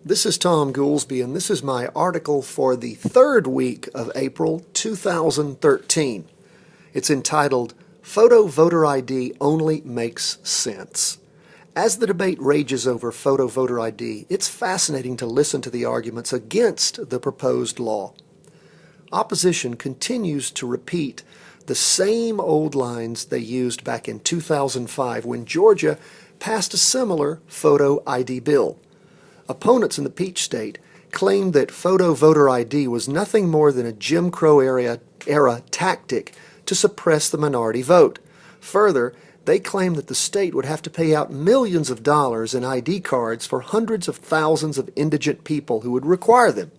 This is Tom Goolsby, and this is my article for the third week of April 2013. It's entitled, Photo Voter ID Only Makes Sense. As the debate rages over photo voter ID, it's fascinating to listen to the arguments against the proposed law. Opposition continues to repeat the same old lines they used back in 2005 when Georgia passed a similar photo ID bill. Opponents in the Peach State claimed that photo voter ID was nothing more than a Jim Crow era tactic to suppress the minority vote. Further, they claimed that the state would have to pay out millions of dollars in ID cards for hundreds of thousands of indigent people who would require them.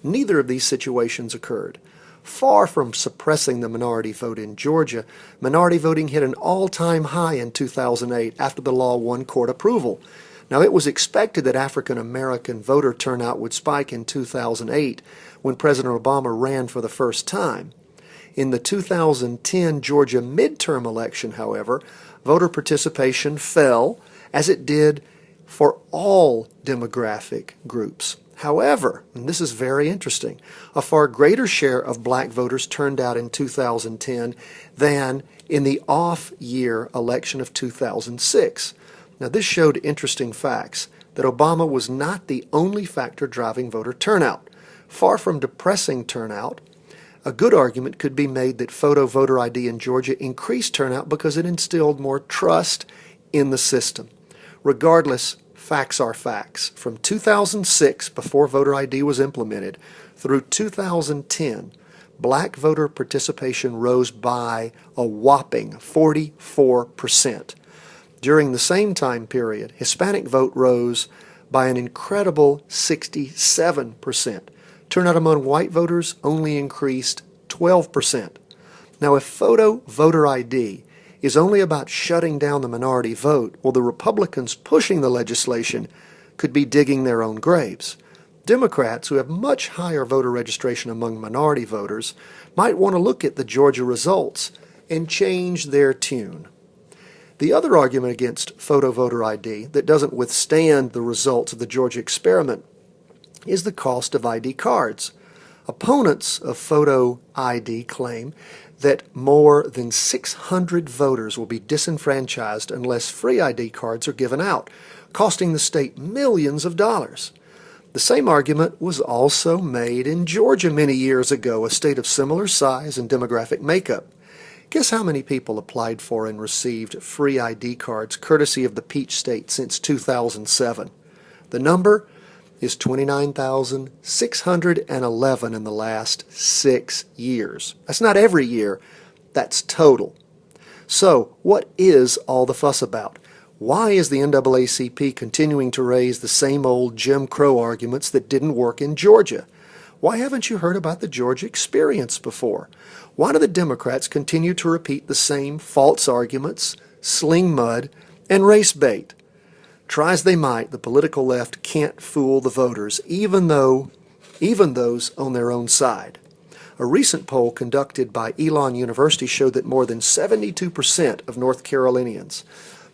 Neither of these situations occurred. Far from suppressing the minority vote in Georgia, minority voting hit an all-time high in 2008 after the law won court approval. Now, it was expected that African American voter turnout would spike in 2008 when President Obama ran for the first time. In the 2010 Georgia midterm election, however, voter participation fell, as it did for all demographic groups. However, and this is very interesting, a far greater share of black voters turned out in 2010 than in the off-year election of 2006. Now, this showed interesting facts, that Obama was not the only factor driving voter turnout. Far from depressing turnout, a good argument could be made that photo voter ID in Georgia increased turnout because it instilled more trust in the system. Regardless, facts are facts. From 2006, before voter ID was implemented, through 2010, black voter participation rose by a whopping 44%. During the same time period, Hispanic vote rose by an incredible 67%. Turnout among white voters only increased 12%. Now, if photo voter ID is only about shutting down the minority vote, well, the Republicans pushing the legislation could be digging their own graves. Democrats, who have much higher voter registration among minority voters, might want to look at the Georgia results and change their tune. The other argument against photo voter ID that doesn't withstand the results of the Georgia experiment is the cost of ID cards. Opponents of photo ID claim that more than 600 voters will be disenfranchised unless free ID cards are given out, costing the state millions of dollars. The same argument was also made in Georgia many years ago, a state of similar size and demographic makeup. Guess how many people applied for and received free ID cards courtesy of the Peach State since 2007? The number is 29,611 in the last 6 years. That's not every year, that's total. So, what is all the fuss about? Why is the NAACP continuing to raise the same old Jim Crow arguments that didn't work in Georgia? Why haven't you heard about the Georgia experience before? Why do the Democrats continue to repeat the same false arguments, sling mud, and race bait? Try as they might, the political left can't fool the voters, even those on their own side. A recent poll conducted by Elon University showed that more than 72% of North Carolinians,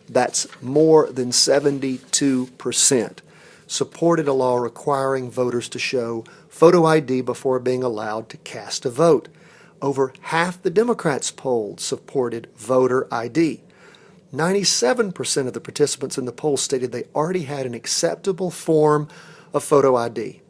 that's more than 72%, supported a law requiring voters to show photo ID before being allowed to cast a vote. Over half the Democrats polled supported voter ID. 97% of the participants in the poll stated they already had an acceptable form of photo ID.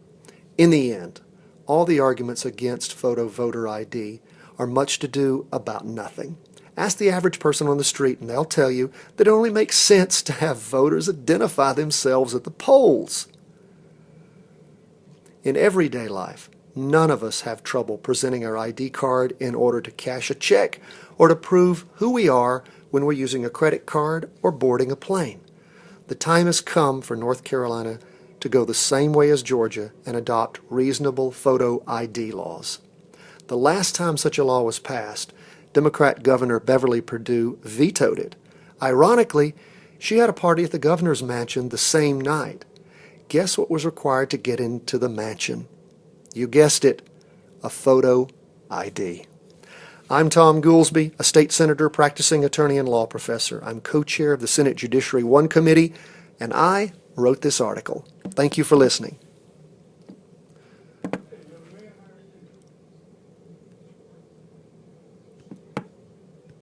In the end, all the arguments against photo voter ID are much to do about nothing. Ask the average person on the street and they'll tell you that it only makes sense to have voters identify themselves at the polls. In everyday life, none of us have trouble presenting our ID card in order to cash a check or to prove who we are when we're using a credit card or boarding a plane. The time has come for North Carolina to go the same way as Georgia and adopt reasonable photo ID laws. The last time such a law was passed, Democrat Governor Beverly Perdue vetoed it. Ironically, she had a party at the governor's mansion the same night. Guess what was required to get into the mansion? You guessed it, a photo ID. I'm Tom Goolsby, a state senator, practicing attorney, and law professor. I'm co-chair of the Senate Judiciary I Committee, and I wrote this article. Thank you for listening.